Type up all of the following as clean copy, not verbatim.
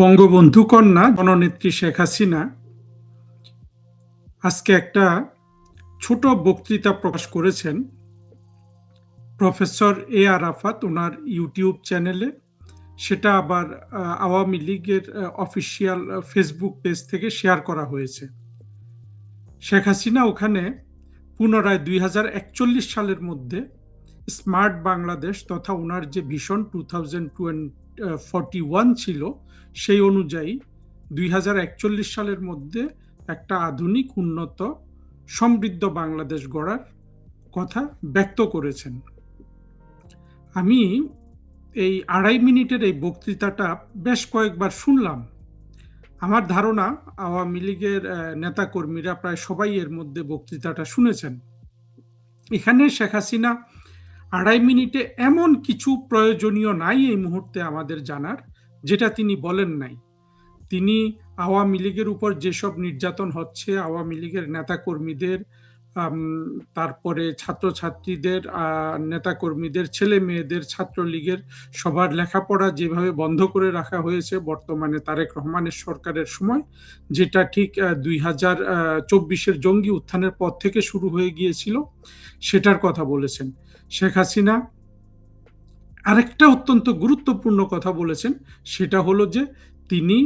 বঙ্গবন্ধু কন্যা জননেত্রী শেখ হাসিনা আজকে একটা ছোট বক্তৃতা প্রকাশ করেছেন প্রফেসর এ আরাফাত ওনার ইউটিউব চ্যানেলে। সেটা আবার আওয়ামী লীগের অফিসিয়াল ফেসবুক পেজ থেকে শেয়ার করা হয়েছে। শেখ হাসিনা ওখানে পুনরায় 2041 সালের মধ্যে স্মার্ট বাংলাদেশ তথা ওনার যে ভিশন 2041 ছিল সেই অনুযায়ী 2041 সালের মধ্যে একটা আধুনিক, উন্নত, সমৃদ্ধ বাংলাদেশ গড়ার কথা ব্যক্ত করেছেন। আমি এই 2.5 মিনিটের এই বক্তৃতাটা বেশ কয়েকবার শুনলাম। আমার ধারণা আওয়ামী লীগের নেতাকর্মীরা প্রায় সবাই এর মধ্যে বক্তৃতাটা শুনেছেন। এখানে শেখ হাসিনা 2.5 মিনিটে এমন কিছু প্রয়োজনীয় নাই এই মুহূর্তে আমাদের জানার, যেটা তিনি বলেন নাই। তিনি আওয়ামী লীগের উপর যেসব নির্যাতন হচ্ছে, আওয়ামী লীগের নেতাকর্মীদের, তারপরে ছাত্রছাত্রীদের, নেতাকর্মীদের, ছেলে মেয়েদের, ছাত্রলীগের সবার লেখাপড়া যেভাবে বন্ধ করে রাখা হয়েছে বর্তমানে তারেক রহমানের সরকারের সময়, যেটা ঠিক 2024-এর জঙ্গি উত্থানের পর থেকে শুরু হয়ে গিয়েছিল, সেটার কথা বলেছেন। শেখ হাসিনা আরেকটা অত্যন্ত গুরুত্বপূর্ণ কথা বলেছেন, সেটা হলো যে তিনি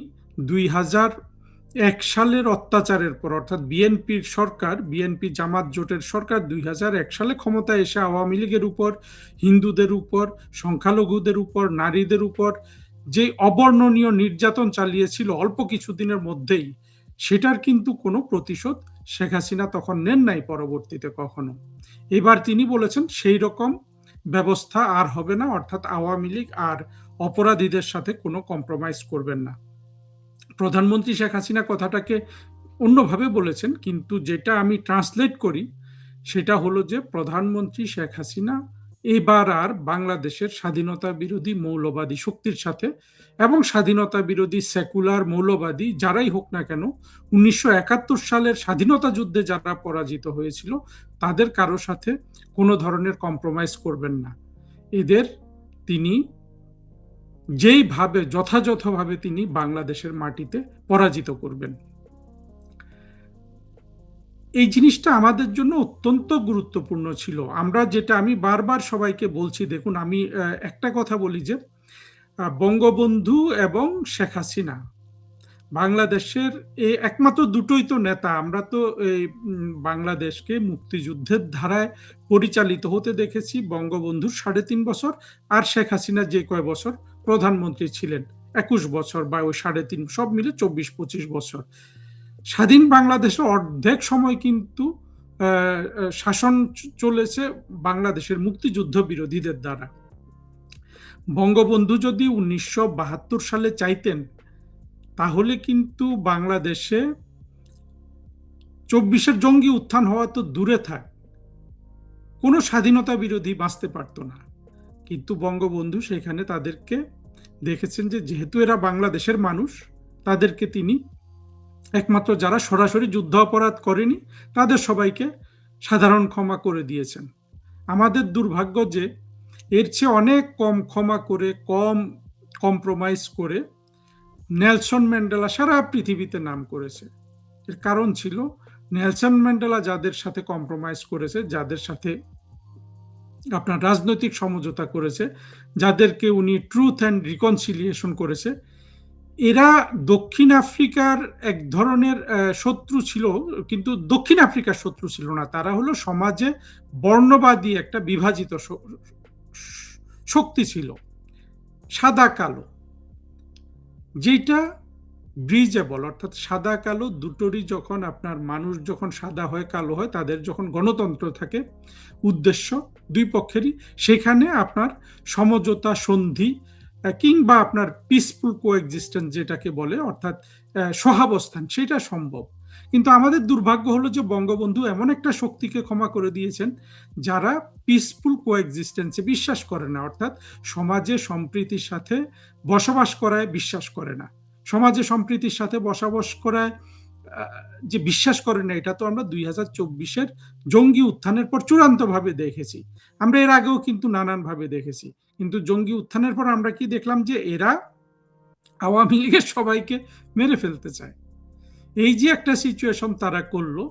2001 সালের অত্যাচারের পর, অর্থাৎ বিএনপির সরকার, বিএনপি জামাত জোটের সরকার 2001 সালে ক্ষমতায় এসে আওয়ামী লীগের উপর, হিন্দুদের উপর, সংখ্যালঘুদের উপর, নারীদের উপর যে অবর্ণনীয় নির্যাতন চালিয়েছিল অল্প কিছুদিনের মধ্যেই, সেটার কিন্তু কোনো প্রতিশোধ শেখ হাসিনা তখন নেন নাই পরবর্তীতে কখনো। এবার তিনি বলেছেন সেই রকম ব্যবস্থা আর হবে না, অর্থাৎ আওয়ামী লীগ আর অপরাধীদের সাথে কোনো কম্প্রোমাইজ করবেন না। প্রধানমন্ত্রী শেখ হাসিনা কথাটাকে অন্যভাবে বলেছেন, কিন্তু যেটা আমি ট্রান্সলেট করি সেটা হলো যে প্রধানমন্ত্রী শেখ হাসিনা এবার আর বাংলাদেশের স্বাধীনতা বিরোধী মৌলবাদী শক্তির সাথে এবং স্বাধীনতা বিরোধী সেকুলার মৌলবাদী যারাই হোক না কেন, 1971 সালের স্বাধীনতা যুদ্ধে যারা পরাজিত হয়েছিল তাদের কারো সাথে কোনো ধরনের কম্প্রোমাইজ করবেন না। এদের তিনি যেইভাবে যথাযথভাবে তিনি বাংলাদেশের মাটিতে পরাজিত করবেন। এই জিনিসটা আমাদের জন্য অত্যন্ত গুরুত্বপূর্ণ ছিল। আমরা যেটা আমি বারবার সবাইকে বলছি, দেখুন আমি একটা কথা বলি যে বঙ্গবন্ধু এবং শেখ হাসিনা বাংলাদেশের এই একমাত্র দুটোই তো নেতা। আমরা তো এই বাংলাদেশকে মুক্তিযুদ্ধের ধারায় পরিচালিত হতে দেখেছি বঙ্গবন্ধুর 3.5 বছর, আর শেখ হাসিনা যে কয় বছর প্রধানমন্ত্রী ছিলেন, 21 বছর বা ওই 3.5 সব মিলে 24-25 বছর। স্বাধীন বাংলাদেশে অর্ধেক সময় কিন্তু শাসন চলেছে বাংলাদেশের মুক্তিযুদ্ধ বিরোধীদের দ্বারা। বঙ্গবন্ধু যদি 1972 সালে চাইতেন তাহলে কিন্তু বাংলাদেশে 24-এর জঙ্গি উত্থান হওয়া তো দূরে থাক, কোনো স্বাধীনতা বিরোধী বাঁচতে পারতো না। কিন্তু বঙ্গবন্ধু সেখানে তাদেরকে দেখেছেন যে যেহেতু এরা বাংলাদেশের মানুষ, তাদেরকে তিনি একমাত্র যারা সরাসরি যুদ্ধ অপরাধ করেনি তাদের সবাইকে সাধারণ ক্ষমা করে দিয়েছেন। আমাদের দুর্ভাগ্য যে এর চেয়ে অনেক কম ক্ষমা করে, কম কম্প্রোমাইজ করে নেলসন ম্যান্ডেলা সারা পৃথিবীতে নাম করেছে। এর কারণ ছিল নেলসন ম্যান্ডেলা যাদের সাথে কম্প্রোমাইজ করেছে, যাদের সাথে আপনার রাজনৈতিক সমঝোতা করেছে, যাদেরকে উনি ট্রুথ অ্যান্ড রিকনসিলিয়েশন করেছে, এরা দক্ষিণ আফ্রিকার এক ধরনের শত্রু ছিল, কিন্তু দক্ষিণ আফ্রিকার শত্রু ছিল না। তারা হলো সমাজে বর্ণবাদী একটা বিভাজিত শক্তি ছিল, সাদা কালো, যেটা ব্রিজেবল, অর্থাৎ সাদা কালো দুটোরই যখন আপনার মানুষ যখন সাদা হয় কালো হয়, তাদের যখন গণতন্ত্র থাকে উদ্দেশ্য দুই পক্ষেরই, সেখানে আপনার সমঝোতা, সন্ধি কিংবা আপনার পিসফুল কোএক্সিস্টেন্স যেটাকে বলে, অর্থাৎ সহাবস্থান, সেটা সম্ভব। কিন্তু আমাদের দুর্ভাগ্য হলো যে বঙ্গবন্ধু এমন একটা শক্তিকে ক্ষমা করে দিয়েছেন যারা পিসফুল কোএক্সিস্টেন্সে বিশ্বাস করে না, অর্থাৎ সমাজে সম্প্রীতির সাথে বসবাস করায় বিশ্বাস করে না। সমাজে সম্প্রীতির সাথে বসবাস করায় যে বিশ্বাস করে না, এটা তো আমরা 2024-এর জঙ্গি উত্থানের পর চূড়ান্তভাবে দেখেছি। আমরা এর আগেও কিন্তু নানানভাবে দেখেছি, কিন্তু জঙ্গি উত্থানের পর আমরা কি দেখলাম যে এরা আওয়ামী লীগের সবাইকে মেরে ফেলতে চায়। এই যে একটা সিচুয়েশন তারা করলো,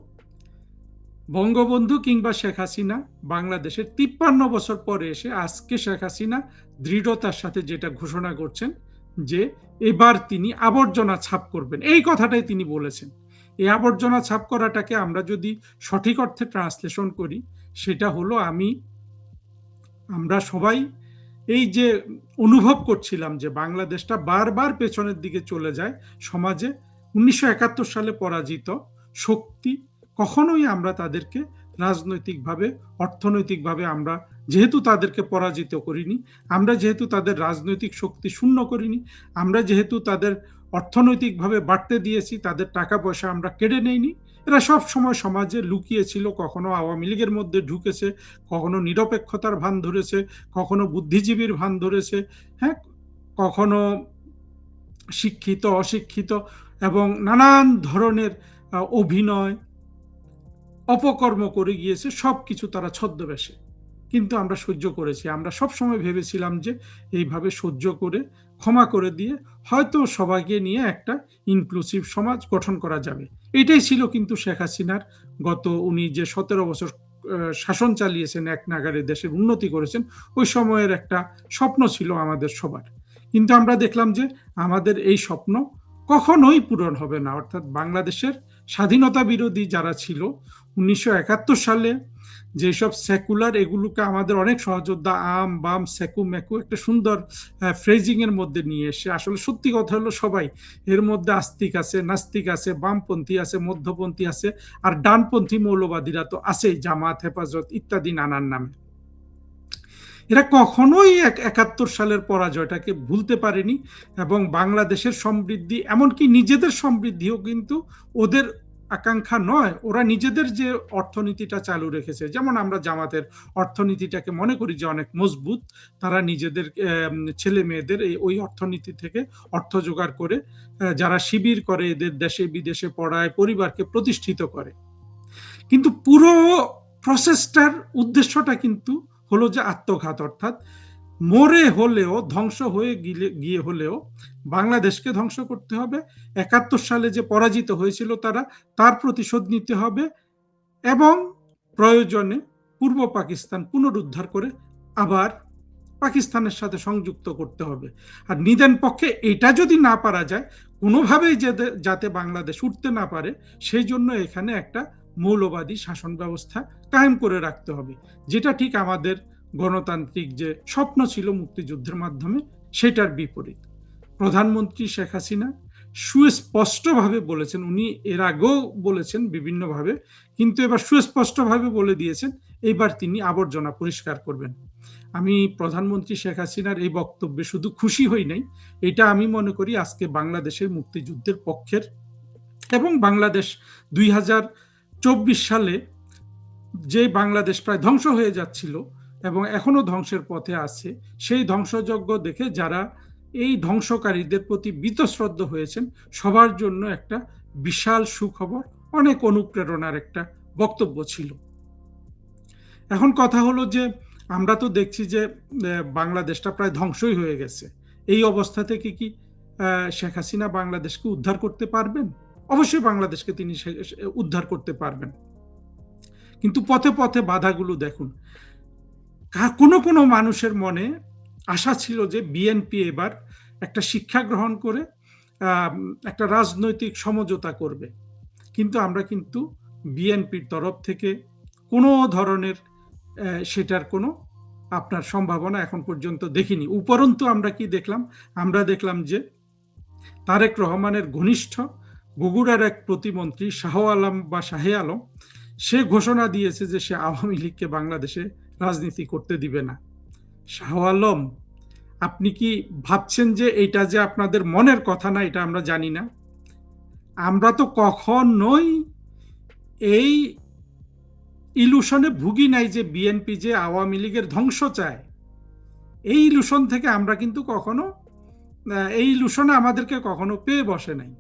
বঙ্গবন্ধু কিংবা শেখ হাসিনা বাংলাদেশের 53 বছর পরে এসে আজকে শেখ হাসিনা দৃঢ়তার সাথে যেটা ঘোষণা করছেন যে এবার তিনি আবর্জনা ছাপ করবেন, এই কথাটাই তিনি বলেছেন। এই আবর্জনা ছাপ করাটাকে আমরা যদি সঠিক অর্থে ট্রান্সলেশন করি, সেটা হলো আমরা সবাই এই যে অনুভব করছিলাম যে বাংলাদেশটা বারবার পেছনের দিকে চলে যায় সমাজে, 1971 সালে পরাজিত শক্তি কখনোই আমরা তাদেরকে রাজনৈতিকভাবে, অর্থনৈতিকভাবে আমরা যেহেতু তাদেরকে পরাজিত করিনি, আমরা যেহেতু তাদের রাজনৈতিক শক্তি শূন্য করিনি, আমরা যেহেতু তাদের অর্থনৈতিকভাবে বাড়তে দিয়েছি, তাদের টাকা পয়সা আমরা কেড়ে নেইনি, এরা সব সময় সমাজে লুকিয়েছিল, কখনো আওয়ামী লীগের মধ্যে ঢুকেছে, কখনো নিরপেক্ষতার ভান ধরেছে, কখনো বুদ্ধিজীবীর ভান ধরেছে, হ্যাঁ, কখনো শিক্ষিত অশিক্ষিত এবং নানান ধরনের অভিনয় অপকর্ম করে গিয়েছে, সব কিছু তারা ছদ্মবেশে। কিন্তু আমরা সহ্য করেছি, আমরা সব সময় ভেবেছিলাম যে এইভাবে সহ্য করে ক্ষমা করে দিয়ে হয়তো সবাইকে নিয়ে একটা ইনক্লুসিভ সমাজ গঠন করা যাবে। এটাই ছিল কিন্তু শেখ হাসিনার উনি যে 17 বছর শাসন চালিয়েছেন, এক নাগারে দেশের উন্নতি করেছেন, ওই সময়ের একটা স্বপ্ন ছিল আমাদের সবার। কিন্তু আমরা দেখলাম যে আমাদের এই স্বপ্ন কখনোই পূরণ হবে না। অর্থাৎ বাংলাদেশের স্বাধীনতা বিরোধী যারা ছিল 1971 সালে, যেসব সেকুলার, এগুলোকে আমাদের অনেক সহযোদ্ধা আম বাম সেকু মেকু একটা সুন্দর ফ্রেজিং এর মধ্যে নিয়ে এসে, আসলে সত্যি কথা হলো সবাই এর মধ্যে আস্তিক আছে, নাস্তিক আছে, বামপন্থী আছে, মধ্যপন্থী আছে, আর ডানপন্থী মৌলবাদীরা তো আছেই, জামাত, হেফাজত ইত্যাদি নানান নামে। এরা কখনোই 71 সালের পরাজয়টাকে ভুলতে পারেনি এবং বাংলাদেশের সমৃদ্ধি, এমনকি নিজেদের সমৃদ্ধিও কিন্তু ওদের আকাঙ্ক্ষা নয়, ওরা নিজেদের যে অর্থনীতিটা চালু রেখেছে, যেমন আমরা জামাতের অর্থনীতিটাকে মনে করি যে অনেক মজবুত, তারা নিজেদের ছেলে মেয়েদের ওই অর্থনীতি থেকে অর্থ জোগাড় করে, যারা শিবির করে এদের দেশে বিদেশে পড়ায়, পরিবারকে প্রতিষ্ঠিত করে। কিন্তু পুরো প্রসেসটার উদ্দেশ্যটা কিন্তু হলো যে আত্মঘাত, অর্থাৎ মরে হলেও, ধ্বংস হয়ে গিয়ে হলেও বাংলাদেশকে ধ্বংস করতে হবে। 71 সালে যে পরাজিত হয়েছিল তারা, তার প্রতিশোধ নিতে হবে এবং প্রয়োজনে পূর্ব পাকিস্তান পুনরুদ্ধার করে আবার পাকিস্তানের সাথে সংযুক্ত করতে হবে। আর নিদেন পক্ষে এটা যদি না পারা যায়, কোনোভাবেই যাতে বাংলাদেশ উঠতে না পারে, সেই জন্য এখানে একটা মৌলবাদী শাসন ব্যবস্থা কায়েম করে রাখতে হবে, যেটা ঠিক আমাদের গণতান্ত্রিক যে স্বপ্ন ছিল মুক্তিযুদ্ধের মাধ্যমে, সেটার বিপরীত। প্রধানমন্ত্রী শেখ হাসিনা সুস্পষ্টভাবে বলেছেন, উনি এর আগেও বলেছেন বিভিন্নভাবে, কিন্তু এবার সুস্পষ্টভাবে বলে দিয়েছেন এইবার তিনি আবর্জনা পরিষ্কার করবেন। আমি প্রধানমন্ত্রী শেখ হাসিনার এই বক্তব্যে শুধু খুশি হই নাই, এটা আমি মনে করি আজকে বাংলাদেশের মুক্তিযুদ্ধের পক্ষের এবং বাংলাদেশ 2024 সালে যে বাংলাদেশ প্রায় ধ্বংস হয়ে যাচ্ছিল এবং এখনো ধ্বংসের পথে আছে, সেই ধ্বংসযজ্ঞ দেখে যারা এই ধ্বংসকারীদের প্রতি বীতশ্রদ্ধ হয়েছেন, সবার জন্য একটা বিশাল সুখবর, অনেক অনুপ্রেরণার একটা বক্তব্য ছিল। এখন কথা হলো যে আমরা তো দেখছি যে বাংলাদেশটা প্রায় ধ্বংসই হয়ে গেছে। এই অবস্থা থেকে কি শেখ হাসিনা বাংলাদেশকে উদ্ধার করতে পারবেন? অবশ্যই বাংলাদেশকে তিনি উদ্ধার করতে পারবেন, কিন্তু পথে পথে বাধাগুলো দেখুন। কোনো কোনো মানুষের মনে আশা ছিল যে বিএনপি এবার একটা শিক্ষা গ্রহণ করে একটা রাজনৈতিক সমঝোতা করবে, কিন্তু আমরা কিন্তু বিএনপির তরফ থেকে কোনো ধরনের সেটার কোনো আপনার সম্ভাবনা এখন পর্যন্ত দেখিনি। উপরন্তু আমরা কি দেখলাম? আমরা দেখলাম যে তারেক রহমানের ঘনিষ্ঠ বগুড়ার এক প্রতিমন্ত্রী শাহ আলম বা শাহে আলম, সে ঘোষণা দিয়েছে যে সে আওয়ামী লীগকে বাংলাদেশে রাজনীতি করতে দিবে না। শাহ আলম, আপনি কি ভাবছেন যে এটা যে আপনাদের মনের কথা না, এটা আমরা জানি না? আমরা তো কখনোই এই ইলুশনে ভুগি নাই যে বিএনপি যে আওয়ামী লীগের ধ্বংস চায়। এই ইলুশন থেকে আমরা কিন্তু কখনো, এই ইলুশনে আমাদেরকে কখনো পেয়ে বসে নাই।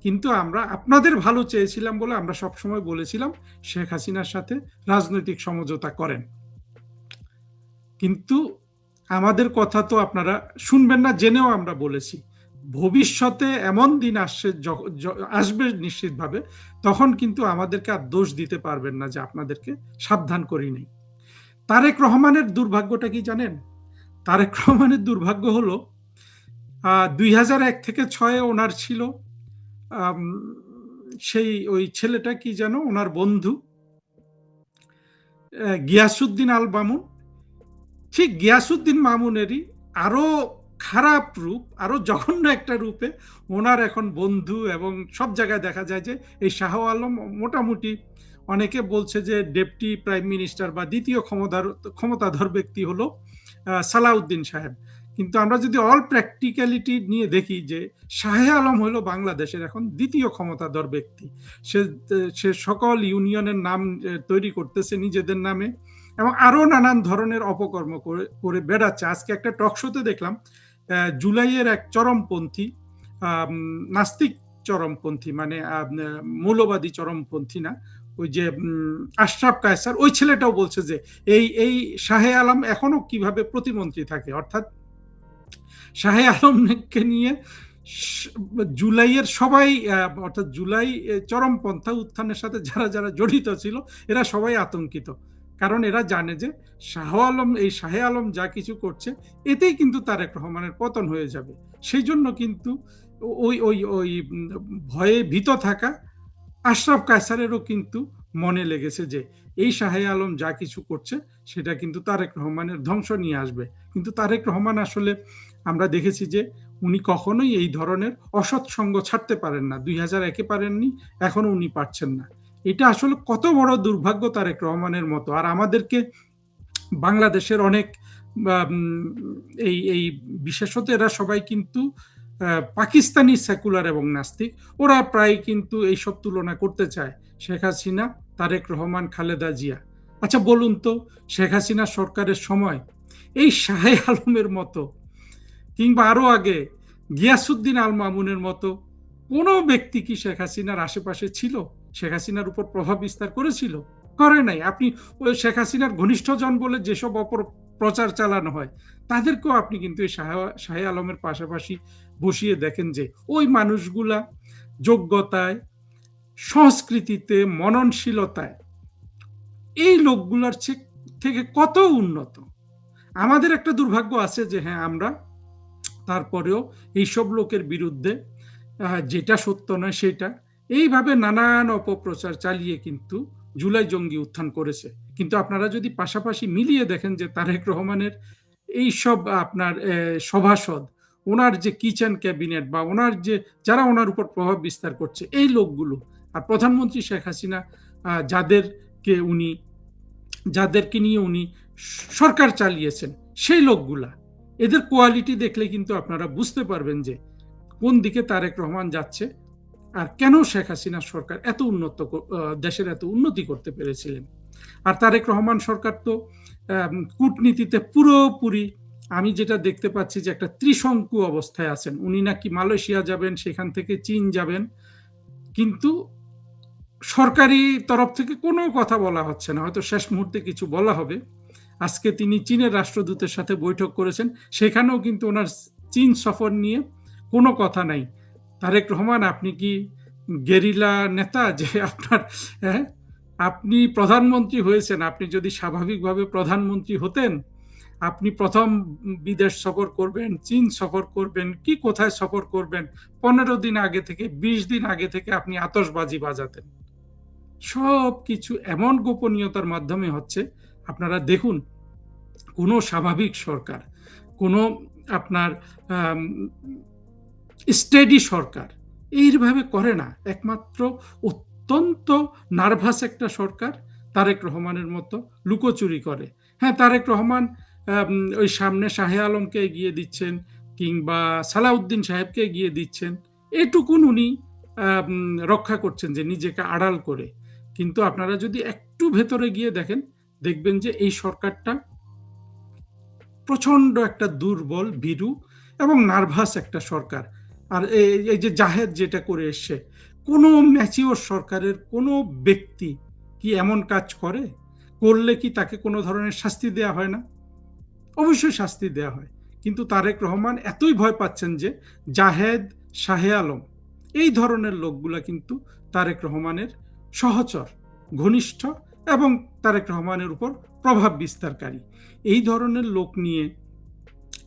কিন্তু আমরা আপনাদের ভালো চেয়েছিলাম বলে আমরা সবসময় বলেছিলাম শেখ হাসিনার সাথে রাজনৈতিক সমঝোতা করেন, কিন্তু আমাদের কথা তো আপনারা শুনবেন না জেনেও আমরা বলেছি ভবিষ্যতে এমন দিন আসবে নিশ্চিতভাবে, তখন কিন্তু আমাদেরকে আর দোষ দিতে পারবেন না যে আপনাদেরকে সাবধান করি নাই। তারেক রহমানের দুর্ভাগ্যটা কি জানেন? তারেক রহমানের দুর্ভাগ্য হলো 2001 থেকে 6 ওনার ছিল আম সেই ওই ছেলেটা কি যেন ওনার বন্ধু গিয়াসউদ্দিন আল মামুন। ঠিক গিয়াসউদ্দিন মামুনেরই আরো খারাপ রূপ, আরো জঘন্য একটা রূপে ওনার এখন বন্ধু, এবং সব জায়গায় দেখা যায় যে এই শাহ আলম মোটামুটি অনেকে বলছে যে ডেপুটি প্রাইম মিনিস্টার বা দ্বিতীয় ক্ষমতাধর ব্যক্তি হলো সালাউদ্দিন সাহেব। কিন্তু আমরা যদি অল প্র্যাকটিক্যালিটি নিয়ে দেখি যে শাহ আলম হলো বাংলাদেশের এখন দ্বিতীয় ক্ষমতাধর ব্যক্তি। সে সে সকল ইউনিয়নের নাম তৈরি করতেছে নিজেদের নামে, এবং আরো নানান ধরনের অপকর্ম করে বেড়াচ্ছে। আজকে একটা টক শোতে দেখলাম জুলাইয়ের এক চরমপন্থী, নাস্তিক চরমপন্থী, মানে মৌলবাদী চরমপন্থী না, ওই যে আশরাফ কায়সার, ওই ছেলেটাও বলছে যে এই শাহে আলম এখনো কিভাবে প্রতিমন্ত্রী থাকে। অর্থাৎ শাহে আলমকে নিয়ে জুলাইয়ের সবাই, অর্থাৎ জুলাই চরমপন্থা উত্থানের সাথে যারা যারা জড়িত ছিল এরা সবাই আতঙ্কিত, কারণ এরা জানে যে শাহে আলম যা কিছু করছে এতেই কিন্তু তারেক রহমানের পতন হয়ে যাবে। সেই জন্য কিন্তু ওই ওই ওই ভয়ে ভীত থাকা আশরাফ কায়সারেরও কিন্তু মনে লেগেছে যে এই শাহে আলম যা কিছু করছে সেটা কিন্তু তারেক রহমানের ধ্বংস নিয়ে আসবে। কিন্তু তারেক রহমান আসলে আমরা দেখেছি যে উনি কখনোই এই ধরনের অসৎ সঙ্গ ছাড়তে পারেন না। 2001-এ পারেননি, এখনো উনি পারছেন না। এটা আসলে কত বড় দুর্ভাগ্য তারেক রহমানের মতো। আর আমাদেরকে বাংলাদেশের অনেক এই এই বিশেষত এরা সবাই কিন্তু পাকিস্তানি সেকুলার এবং নাস্তিক, ওরা প্রায় কিন্তু এইসব তুলনা করতে চায় শেখ হাসিনা, তারেক রহমান, খালেদা জিয়া। আচ্ছা বলুন তো, শেখ হাসিনা সরকারের সময় এই শাহে আলমের মতো কিংবা আরো আগে গিয়াসউদ্দিন আল মামুনের মতো কোনো ব্যক্তি কি শেখ হাসিনার আশেপাশে ছিল? শেখ হাসিনার উপর প্রভাব বিস্তার করেছিল? করে নাই। আপনি ওই শেখ হাসিনার ঘনিষ্ঠজন বলে যেসব প্রচার চালানো হয় তাদেরকেও আপনি কিন্তু এই শাহে আলমের পাশাপাশি বসিয়ে দেখেন যে ওই মানুষগুলা যোগ্যতায়, সংস্কৃতিতে, মননশীলতায় এই লোকগুলার থেকে কত উন্নত। আমাদের একটা দুর্ভাগ্য আছে যে হ্যাঁ, আমরা তারপরেও এইসব লোকের বিরুদ্ধে যেটা সত্য নয় সেটা এইভাবে নানান অপপ্রচার চালিয়ে কিন্তু জুলাই জঙ্গি উত্থান করেছে। কিন্তু আপনারা যদি পাশাপাশি মিলিয়ে দেখেন যে তারেক রহমানের এইসব আপনার সভাসদ, ওনার যে কিচেন ক্যাবিনেট বা ওনার যে যারা ওনার উপর প্রভাব বিস্তার করছে এই লোকগুলো, আর প্রধানমন্ত্রী শেখ হাসিনা যাদেরকে নিয়ে উনি সরকার চালিয়েছেন সেই লোকগুলা, এদের কোয়ালিটি দেখলে কিন্তু আপনারা বুঝতে পারবেন যে কোন দিকে তারেক রহমান যাচ্ছে আর কেন শেখ হাসিনার সরকার এত দেশের এত উন্নতি করতে পেরেছিলেন। আর তারেক রহমান সরকার তো কূটনীতিতে পুরোপুরি, আমি যেটা দেখতে পাচ্ছি যে একটা ত্রিশঙ্কু অবস্থায় আছেন। উনি নাকি মালয়েশিয়া যাবেন, সেখান থেকে চীন যাবেন, কিন্তু সরকারি তরফ থেকে কোনো কথা বলা হচ্ছে না। হয়তো শেষ মুহূর্তে কিছু বলা হবে। আজকে তিনি চীনের রাষ্ট্রদূতের সাথে বৈঠক করেছেন, সেখানেও কিন্তু ওনার চীন সফর নিয়ে কোনো কথা নাই। তারেক রহমান, আপনি কি গেরিলা নেতা যে আপনি প্রধানমন্ত্রী হয়েছেন? আপনি যদি স্বাভাবিকভাবে প্রধানমন্ত্রী হতেন, আপনি প্রথম বিদেশ সফর করবেন, চীন সফর করবেন, কি কোথায় সফর করবেন, 15 দিন আগে থেকে 20 দিন আগে থেকে আপনি আতশবাজি বাজাতেন। সব কিছু এমন গোপনীয়তার মাধ্যমে হচ্ছে। আপনারা দেখুন, কোনো স্বাভাবিক সরকার, কোনো আপনার স্টেডি সরকার এইভাবে করে না। একমাত্র অত্যন্ত নার্ভাস একটা সরকার তারেক রহমানের মতো লুকোচুরি করে। হ্যাঁ, তারেক রহমান ওই সামনে শাহে আলমকে এগিয়ে দিচ্ছেন কিংবা সালাউদ্দিন সাহেবকে এগিয়ে দিচ্ছেন, এটুকুন উনি রক্ষা করছেন যে নিজেকে আড়াল করে। কিন্তু আপনারা যদি একটু ভেতরে গিয়ে দেখেন, দেখবেন যে এই সরকারটা প্রচন্ড একটা দুর্বল, ভীরু এবং নার্ভাস একটা সরকার। আর এই যে জাহেদ যেটা করে এসছে, কোনো ম্যাচিওর সরকারের কোনো ব্যক্তি কি এমন কাজ করে? করলে কি তাকে কোনো ধরনের শাস্তি দেওয়া হয় না? অবশ্যই শাস্তি দেওয়া হয়। কিন্তু তারেক রহমান এতই ভয় পাচ্ছেন যে জাহেদ, শাহে আলম এই ধরনের লোকগুলা কিন্তু তারেক রহমানের সহচর, ঘনিষ্ঠ এবং তারেক রহমানের উপর প্রভাব বিস্তারকারী। এই ধরনের লোক নিয়ে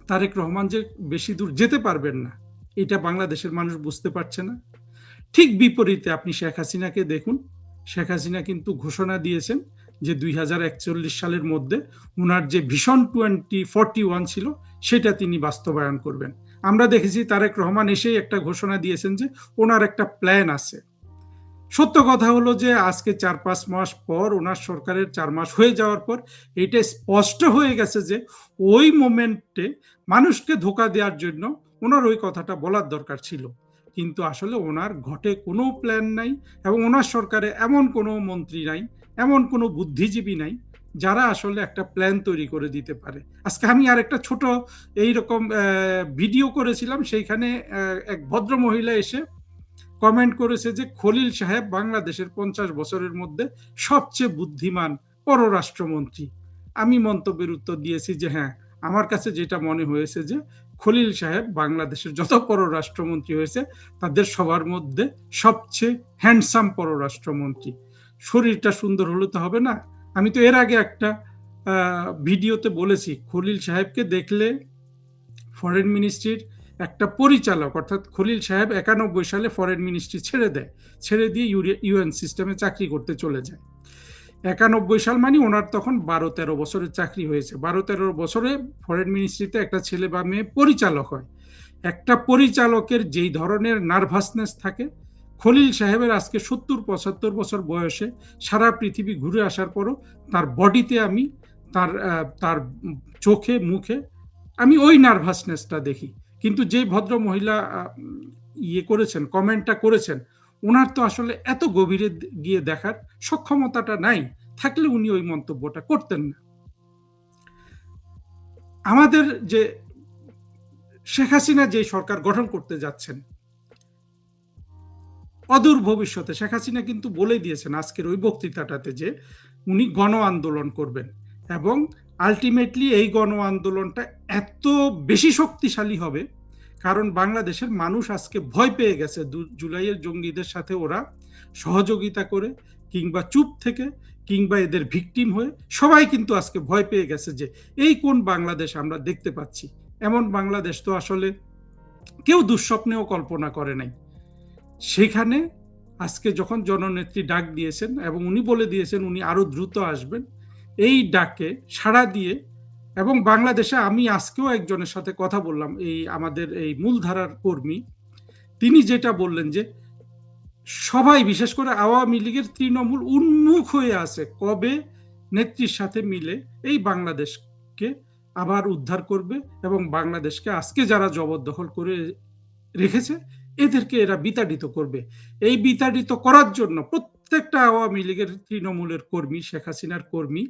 তারেক রহমান যে বেশি দূর যেতে পারবেন না, এটা বাংলাদেশের মানুষ বুঝতে পারছে না। ঠিক বিপরীতে আপনি শেখ হাসিনাকে দেখুন। শেখ হাসিনা কিন্তু ঘোষণা দিয়েছেন যে 2041 সালের মধ্যে ওনার যে ভিশন 2041 ছিল সেটা তিনি বাস্তবায়ন করবেন। আমরা দেখেছি তারেক রহমান এসেই একটা ঘোষণা দিয়েছেন যে ওনার একটা প্ল্যান আছে। সত্য কথা হলো যে আজকে 4-5 মাস পর, ওনার সরকারের 4 মাস হয়ে যাওয়ার পর এটা স্পষ্ট হয়ে গেছে যে ওই মোমেন্টে মানুষকে ধোকা দেওয়ার জন্য ওনার ওই কথাটা বলার দরকার ছিল। কিন্তু আসলে ওনার ঘটে কোনো প্ল্যান নাই, এবং ওনার সরকারে এমন কোনো মন্ত্রী নাই, এমন কোনো বুদ্ধিজীবী নাই যারা আসলে একটা প্ল্যান তৈরি করে দিতে পারে। আজকে আমি আর একটা ছোট এইরকম ভিডিও করেছিলাম, সেইখানে এক ভদ্র মহিলা এসে কমেন্ট করেছে যে খলিল সাহেব বাংলাদেশের 50 বছরের মধ্যে সবচেয়ে বুদ্ধিমান পররাষ্ট্রমন্ত্রী। আমি মন্তব্যের উত্তর দিয়েছি যে হ্যাঁ, আমার কাছে যেটা মনে হয়েছে যে খলিল সাহেব বাংলাদেশের যত পররাষ্ট্রমন্ত্রী হয়েছে তাদের সবার মধ্যে সবচেয়ে হ্যান্ডসাম পররাষ্ট্রমন্ত্রী। শরীরটা সুন্দর হলে তো হবে না। আমি তো এর আগে একটা ভিডিওতে বলেছি, খলিল সাহেবকে দেখলে ফরেন মিনিস্ট্রির একটা পরিচালক, অর্থাৎ খলিল সাহেব 91 সালে ফরেন মিনিস্ট্রি ছেড়ে দেয়, ছেড়ে দিয়ে ইউএন সিস্টেমে চাকরি করতে চলে যায়। 91 সাল মানে ওনার তখন 12-13 বছরের চাকরি হয়েছে। 12-13 বছরে ফরেন মিনিস্ট্রিতে একটা ছেলে বা মেয়ে পরিচালক হয়। একটা পরিচালকের যেই ধরনের নার্ভাসনেস থাকে, খলিল সাহেবের আজকে 70-75 বছর বয়সে সারা পৃথিবী ঘুরে আসার পরও তার বডিতে আমি তার তার চোখে মুখে আমি ওই নার্ভাসনেসটা দেখি। কিন্তু যে ভদ্র মহিলা ইয়ে করেছেন, কমেন্টটা করেছেন, ওনার তো আসলে এত গভীরে গিয়ে দেখার সক্ষমতাটা নাই, থাকলে উনি ওই মন্তব্যটা করতেন না। আমাদের যে শেখ হাসিনা যে সরকার গঠন করতে যাচ্ছেন অদূর ভবিষ্যতে, শেখ হাসিনা কিন্তু বলেই দিয়েছেন আজকের ওই বক্তৃতাটাতে যে উনি গণ আন্দোলন করবেন, এবং আলটিমেটলি এই গণ আন্দোলনটা এত বেশি শক্তিশালী হবে কারণ বাংলাদেশের মানুষ আজকে ভয় পেয়ে গেছে। জুলাইয়ের জঙ্গিদের সাথে ওরা সহযোগিতা করে কিংবা চুপ থেকে কিংবা এদের ভিকটিম হয়ে সবাই কিন্তু আজকে ভয় পেয়ে গেছে যে এই কোন বাংলাদেশ আমরা দেখতে পাচ্ছি। এমন বাংলাদেশ তো আসলে কেউ দুঃস্বপ্নেও কল্পনা করে নাই। সেখানে আজকে যখন জননেত্রী ডাক দিয়েছেন এবং উনি বলে দিয়েছেন উনি আরো দ্রুত আসবেন, এই ডাকে সাড়া দিয়ে, এবং বাংলাদেশে আমি আজকেও একজনের সাথে কথা বললাম, এই আমাদের এই মূলধারার কর্মী, তিনি যেটা বললেন যে সবাই বিশেষ করে আওয়ামী লীগের তৃণমূল উন্মুখ হয়ে আছে কবে নেত্রীর সাথে মিলে এই বাংলাদেশকে আবার উদ্ধার করবে, এবং বাংলাদেশকে আজকে যারা জবরদখল করে রেখেছে এদেরকে এরা বিতাড়িত করবে। এই বিতাড়িত করার জন্য প্রত্যেকটা আওয়ামী লীগের তৃণমূলের কর্মী, শেখ হাসিনার কর্মী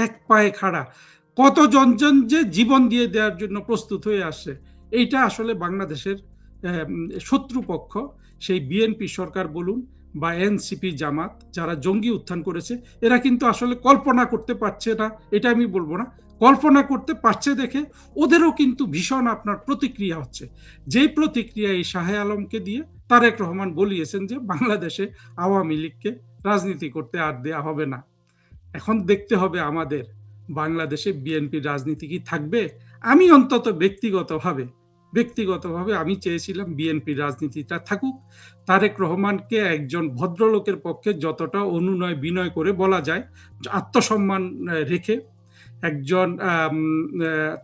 এক পায়ে খাড়া, কতজন যে জীবন দিয়ে দেওয়ার জন্য প্রস্তুত হয়ে আসে। এইটা আসলে বাংলাদেশের শত্রুপক্ষ, সেই বিএনপি সরকার বলুন বা এনসিপি জামাত যারা জঙ্গি উত্থান করেছে, এরা কিন্তু আসলে কল্পনা করতে পারছে না, এটা আমি বলবো না, কল্পনা করতে পারছে দেখে ওদেরও কিন্তু ভীষণ আপনার প্রতিক্রিয়া হচ্ছে। যেই প্রতিক্রিয়া এই শাহে আলমকে দিয়ে তারেক রহমান বলিয়েছেন যে বাংলাদেশে আওয়ামী লীগকে রাজনীতি করতে আর দেয়া হবে না। এখন দেখতে হবে আমাদের বাংলাদেশে বিএনপির রাজনীতি কি থাকবে। আমি অন্তত ব্যক্তিগতভাবে আমি চেয়েছিলাম বিএনপির রাজনীতিটা থাকুক। তারেক রহমানকে একজন ভদ্রলোকের পক্ষে যতটা অনুনয় বিনয় করে বলা যায়, আত্মসম্মান রেখে, একজন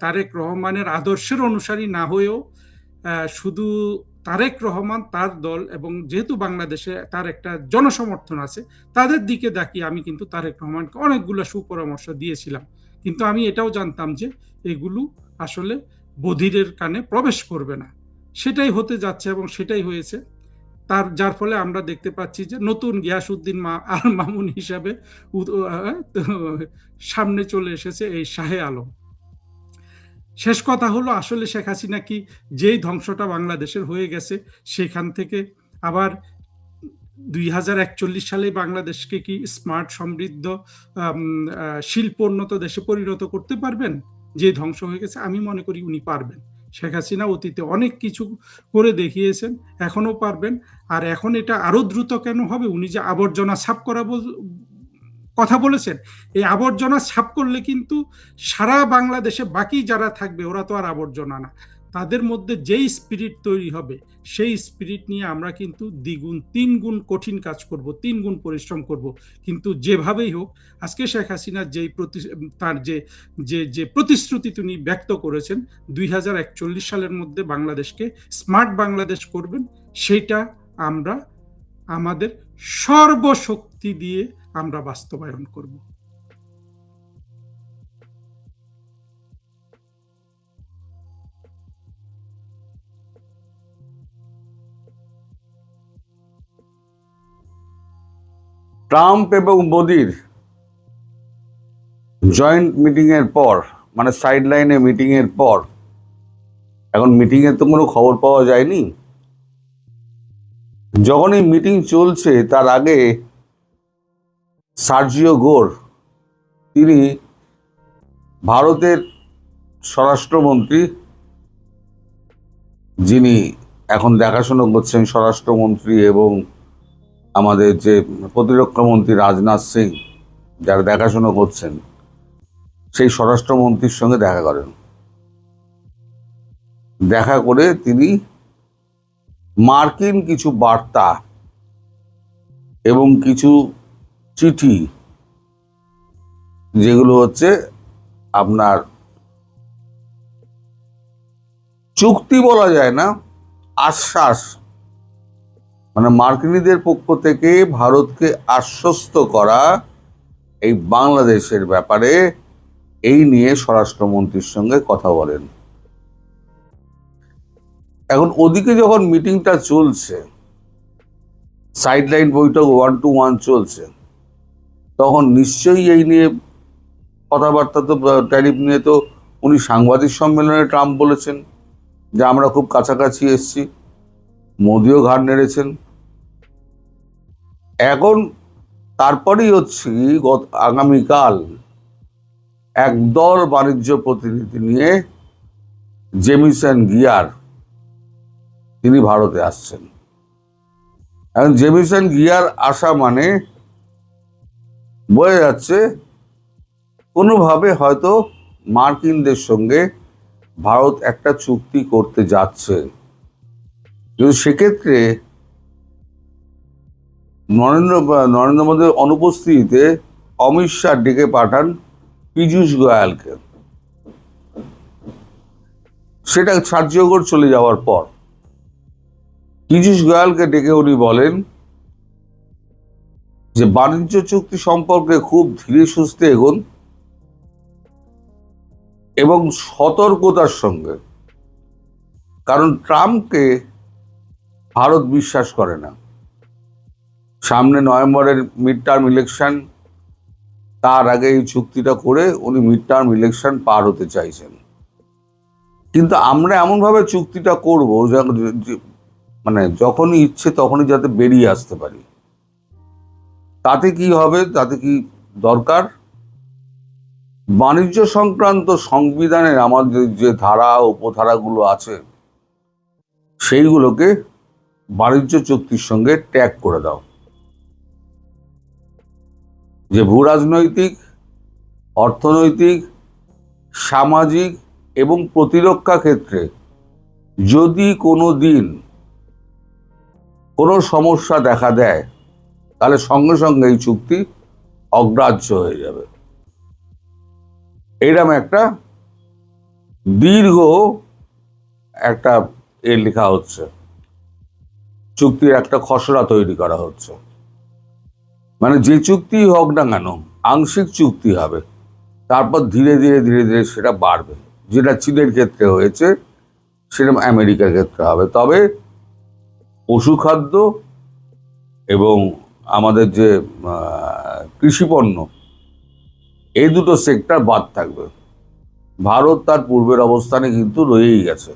তারেক রহমানের আদর্শের অনুসারী না হয়েও শুধু তারেক রহমান, তার দল, এবং যেহেতু বাংলাদেশে তার একটা জনসমর্থন আছে, তাদের দিকে তাকিয়ে আমি কিন্তু তারেক রহমানকে অনেকগুলো সুপরামর্শ দিয়েছিলাম। কিন্তু আমি এটাও জানতাম যে এগুলো আসলে বধিরের কানে প্রবেশ করবে না। সেটাই হতে যাচ্ছে এবং সেটাই হয়েছে। যার ফলে আমরা দেখতে পাচ্ছি যে নতুন গিয়াসউদ্দিন আল মামুন হিসাবে সামনে চলে এসেছে এই শাহে আলম। শেষ কথা হলো, আসলে শেখ হাসিনা কি যেই ধ্বংসটা বাংলাদেশের হয়ে গেছে সেখান থেকে আবার 2041 সালে বাংলাদেশকে কি স্মার্ট, সমৃদ্ধ, শিল্পোন্নত দেশে পরিণত করতে পারবেন? যে ধ্বংস হয়ে গেছে, আমি মনে করি উনি পারবেন। শেখ হাসিনা অতীতে অনেক কিছু করে দেখিয়েছেন, এখনো পারবেন। আর এখন এটা আরো দ্রুত কেন হবে? উনি যে আবর্জনা সাফ করা কথা বলেছেন, এই আবর্জনা সাফ করলে কিন্তু সারা বাংলাদেশে বাকি যারা থাকবে ওরা তো আর আবর্জনা না, তাদের মধ্যে যেই স্পিরিট তৈরি হবে, সেই স্পিরিট নিয়ে আমরা কিন্তু দ্বিগুণ তিন গুণ কঠিন কাজ করব, তিন গুণ পরিশ্রম করব। কিন্তু যেভাবেই হোক, আজকে শেখ হাসিনার যেই তার যে যে যে প্রতিশ্রুতি তিনি ব্যক্ত করেছেন 2041 সালের মধ্যে বাংলাদেশকে স্মার্ট বাংলাদেশ করবেন, সেটা আমরা আমাদের সর্বশক্তি দিয়ে আমরা বাস্তবায়ন করব। ট্রাম্প এবং মোদির জয়েন্ট মিটিং এর পর, মানে সাইড লাইনে মিটিং এর পর, এখন মিটিং এর তো কোনো খবর পাওয়া যায়নি। যখন এই মিটিং চলছে তার আগে সার্জিও গোর, তিনি ভারতের স্বরাষ্ট্রমন্ত্রী, যিনি এখন দেখাশোনা করছেন স্বরাষ্ট্রমন্ত্রী এবং আমাদের যে প্রতিরক্ষা মন্ত্রী রাজনাথ সিং, যারা দেখাশোনা করছেন, সেই স্বরাষ্ট্রমন্ত্রীর সঙ্গে দেখা করেন। দেখা করে তিনি মার্কিন কিছু বার্তা এবং কিছু চিঠি, যেগুলো হচ্ছে আপনার চুক্তি বলা যায় না, আশ্বাস, মানে মার্কিনীদের পক্ষ থেকে ভারতকে আশ্বস্ত করা এই বাংলাদেশের ব্যাপারে, এই নিয়ে স্বরাষ্ট্রমন্ত্রীর সঙ্গে কথা বলেন। এখন ওদিকে যখন মিটিংটা চলছে, সাইডলাইন বৈঠক 1-to-1 চলছে, তখন নিশ্চয়ই এই নিয়ে কথাবার্তা, তো ট্যারিফ নিয়ে তো উনি সাংবাদিক সম্মেলনে ট্রাম্প বলেছেন যে আমরা খুব কাছাকাছি এসছি, মোদিও ঘাড় নেড়েছেন। এখন তারপরেই হচ্ছে আগামীকাল একদল বাণিজ্য প্রতিনিধি নিয়ে জেমিসন গিয়ার তিনি ভারতে আসছেন। এখন জেমিসন গিয়ার আসা মানে বোঝা যাচ্ছে কোনোভাবে হয়তো মার্কিনদের সঙ্গে ভারত একটা চুক্তি করতে যাচ্ছে। কিন্তু সেক্ষেত্রে নরেন্দ্র মোদীর অনুপস্থিতিতে অমিত শাহ ডেকে পাঠান পীযূষ গোয়ালকে। সেটা সার্জিও চলে যাওয়ার পর পীযূষ গোয়ালকে ডেকে উনি বলেন যে বাণিজ্য চুক্তি সম্পর্কে খুব ধীরে সুস্থে এগোন এবং সতর্কতার সঙ্গে, কারণ ট্রাম্পকে ভারত বিশ্বাস করে না। সামনে নভেম্বরের মিড টার্ম ইলেকশন, তার আগে এই চুক্তিটা করে উনি মিড টার্ম ইলেকশন পার হতে চাইছেন। কিন্তু আমরা এমনভাবে চুক্তিটা করব মানে যখনই ইচ্ছে তখনই যাতে বেরিয়ে আসতে পারি। তাতে কি হবে, তাতে কি দরকার, বাণিজ্য সংক্রান্ত সংবিধানের আমাদের যে ধারা উপধারাগুলো আছে সেইগুলোকে বাণিজ্য চুক্তির সঙ্গে ট্যাগ করে দাও। যে ভূ রাজনৈতিক, অর্থনৈতিক, সামাজিক এবং প্রতিরক্ষা ক্ষেত্রে যদি কোনো দিন কোনো সমস্যা দেখা দেয়, তাহলে সঙ্গে সঙ্গে এই চুক্তি অগ্রাহ্য হয়ে যাবে। এরকম একটা দীর্ঘ একটা লেখা হচ্ছে, চুক্তির একটা খসড়া তৈরি করা হচ্ছে। মানে যে চুক্তি হোক না কেন, আংশিক চুক্তি হবে, তারপর ধীরে ধীরে ধীরে ধীরে সেটা বাড়বে। যেটা চীনের ক্ষেত্রে হয়েছে সেরকম আমেরিকার ক্ষেত্রে হবে। তবে পশুখাদ্য এবং আমাদের যে কৃষিপণ্য, এই দুটো সেক্টর বাদ থাকবে। ভারত তার পূর্বের অবস্থানে কিন্তু রয়েই গেছে।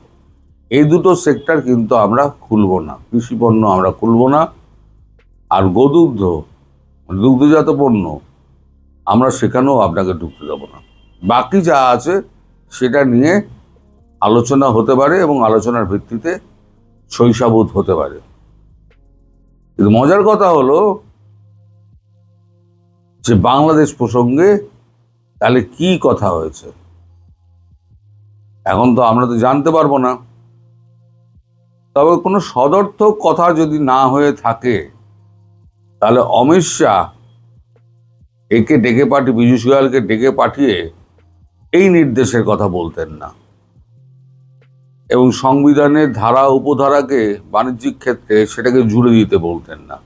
এই দুটো সেক্টর কিন্তু আমরা খুলব না, কৃষিপণ্য আমরা খুলব না। আর গোদুগ্ধ, দুগ্ধজাত পণ্য আমরা সেখানেও আপনাকে ঢুকতে দেবো না। বাকি যা আছে সেটা নিয়ে আলোচনা হতে পারে এবং আলোচনার ভিত্তিতে সহিসাবুত হতে পারে। কিন্তু মজার কথা হলো যে বাংলাদেশ প্রসঙ্গে তাহলে কি কথা হয়েছে এখন তো আমরা তো জানতে পারবো না। তবে কোনো সদর্থক কথা যদি না হয়ে থাকে তাহলে অমিত শাহ একে ডেকে পাঠিয়ে, পীযূষ গোয়েলকে ডেকে পাঠিয়ে এই নির্দেশের কথা বলতেন না এবং সংবিধানের ধারা উপধারাকে বাণিজ্যিক ক্ষেত্রে সেটাকে জুড়ে দিতে বলতেন না।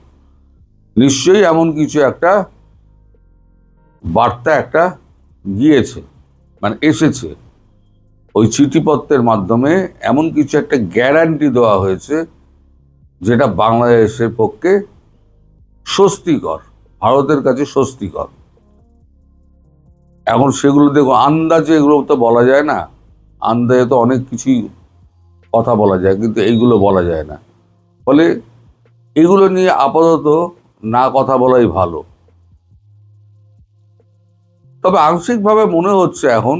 নিশ্চয়ই এমন কিছু একটা বার্তা একটা গিয়েছে, মানে এসেছে, ওই চিঠিপত্রের মাধ্যমে এমন কিছু একটা গ্যারান্টি দেওয়া হয়েছে যেটা বাংলাদেশের পক্ষে স্বস্তিকর, ভারতের কাছে স্বস্তিকর। এখন সেগুলো দেখো, আন্দাজে এগুলো তো বলা যায় না, আন্দাজে তো অনেক কিছুই কথা বলা যায়, কিন্তু এইগুলো বলা যায় না। ফলে এগুলো নিয়ে আপাতত না কথা বলাই ভালো। তবে আংশিকভাবে মনে হচ্ছে এখন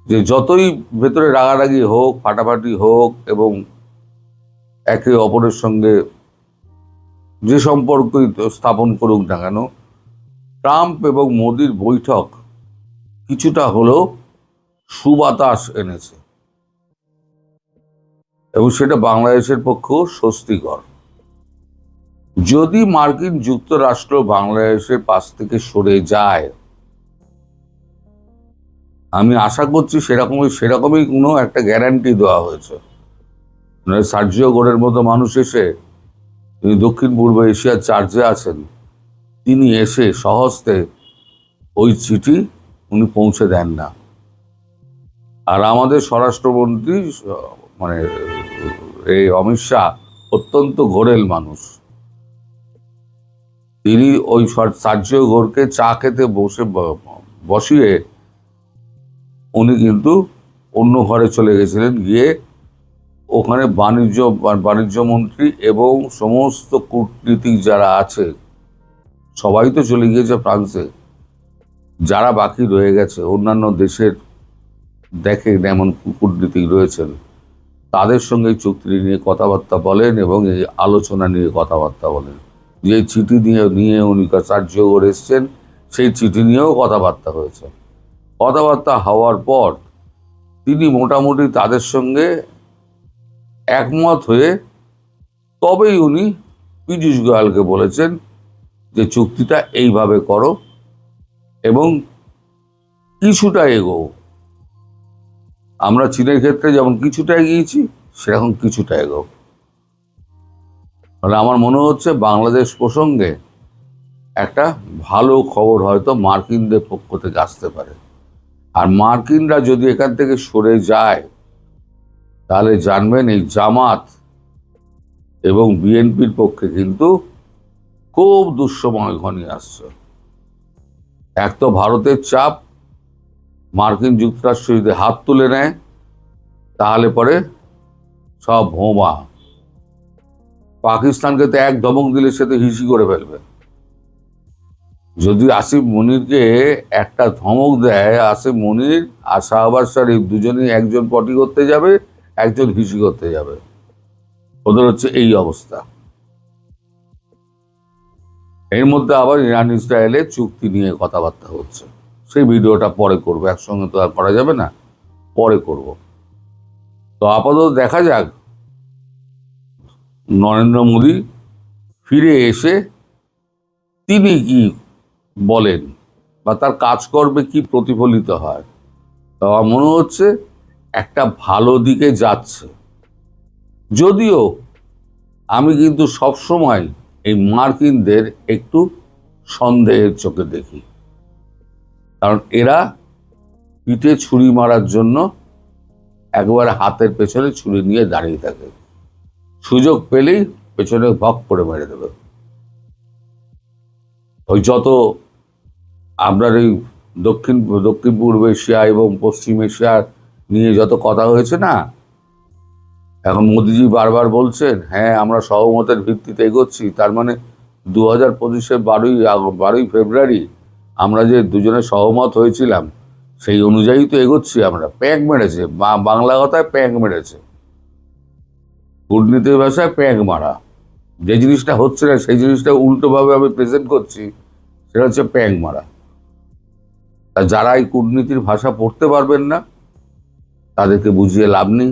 যে যতই ভেতরে রাগারাগি হোক, ফাটাফাটি হোক এবং একে অপরের সঙ্গে যে সম্পর্কই স্থাপন করুক না কেন, ট্রাম্প এবং মোদির বৈঠক কিছুটা হলেও সুবাতাস এনেছে এবং সেটা বাংলাদেশের পক্ষেও স্বস্তিকর। যদি মার্কিন যুক্তরাষ্ট্র বাংলাদেশের পাশ থেকে সরে যায়, আমি আশা করছি সেরকমই কোনো একটা গ্যারান্টি দেওয়া হয়েছে। মানে সার্জিও গোরের মতো মানুষ এসে, তিনি দক্ষিণ পূর্ব এশিয়ার চার্জে আছেন, তিনি এসে সহজে ওই চিঠি উনি পৌঁছে দেন না। আর আমাদের স্বরাষ্ট্রমন্ত্রী মানে এই অমিত শাহ অত্যন্ত ঘোরেল মানুষ। তিনি ওই সার্জিও গোরকে চা খেতে বসিয়ে উনি কিন্তু অন্য ঘরে চলে গেছিলেন, গিয়ে ওখানে বাণিজ্য মন্ত্রী এবং সমস্ত কূটনীতিক যারা আছে সবাই তো চলে গিয়েছে ফ্রান্সে, যারা বাকি রয়ে গেছে অন্যান্য দেশের যেমন কূটনীতিক রয়েছেন তাদের সঙ্গে চুক্তি নিয়ে কথাবার্তা বলেন এবং এই আলোচনা নিয়ে কথাবার্তা বলেন। যে চিঠি নিয়ে উনি সার্জিও গোর এসছেন, সেই চিঠি নিয়েও কথাবার্তা হয়েছে। কথাবার্তা হওয়ার পর তিনি মোটামুটি তাদের সঙ্গে একমত হয়ে তবেই উনি পীযূষ গোয়েলকে বলেছেন যে চুক্তিটা এইভাবে করো এবং কিছুটা এগোও। আমরা চীনের ক্ষেত্রে যেমন কিছুটা এগিয়েছি, সেরকম কিছুটা এগোও। মানে আমার মনে হচ্ছে বাংলাদেশ প্রসঙ্গে একটা ভালো খবর হয়তো মার্কিনদের পক্ষ থেকে আসতে পারে। আর মার্কিনরা যদি এখান থেকে সরে যায় তাহলে জানবেন এই জামাত এবং বিএনপির পক্ষে কিন্তু খুব দুঃসময় ঘনিয়ে আসছে। এক তো ভারতের চাপ, মার্কিন যুক্তরাষ্ট্র যদি হাত তুলে নেয় তাহলে পরে সব ভোমা। পাকিস্তানকে তো এক ধমক দিলে সে তো হিসি করে ফেলবে। যদি আসিফ মনিরকে একটা ধমক দেয়, আসিফ মনির আর শাহবাজ শরীফ দুজনেই, একজন পটি করতে যাবে, একজন হিসি করতে যাবে। ওদের হচ্ছে এই অবস্থা। এর মধ্যে আবার ইরান ইসরায়েলের চুক্তি নিয়ে কথাবার্তা হচ্ছে, সেই ভিডিওটা পরে করবো, একসঙ্গে তো আর করা যাবে না, পরে করব। তো আপাতত দেখা যাক নরেন্দ্র মোদী ফিরে এসে তিনি কি বলেন বা তার কাজকর্মে কি প্রতিফলিত হয়। তো আমার মনে হচ্ছে একটা ভালো দিকে যাচ্ছে। যদিও আমি কিন্তু সবসময় এই মার্কিনদের একটু সন্দেহের চোখে দেখি, কারণ এরা পিঠে ছুরি মারার জন্য একবারে হাতের পেছনে ছুরি নিয়ে দাঁড়িয়ে থাকে, সুযোগ পেলেই পেছনে ভক করে মেরে দেবে। ওই যত আপনার এই দক্ষিণ পূর্ব এশিয়া এবং পশ্চিম এশিয়া নিয়ে যত কথা হয়েছে না, এখন মোদিজি বারবার বলছেন হ্যাঁ আমরা সহমতের ভিত্তিতে এগোচ্ছি। তার মানে 2025-এর 12ই ফেব্রুয়ারি আমরা যে দুজনে সহমত হয়েছিলাম, সেই অনুযায়ী তো এগোচ্ছি আমরা। প্যাঁক মেরেছে, বাংলা কথায় প্যাঁক মেরেছে, কূটনীতির ভাষায় প্যাঁক মারা। যে জিনিসটা হচ্ছে না সেই জিনিসটা উল্টোভাবে আমি প্রেজেন্ট করছি, সেটা হচ্ছে প্যাঁক মারা। তা যারা এই কূটনীতির ভাষা পড়তে পারবেন না তাদেরকে বুঝিয়ে লাভ নেই।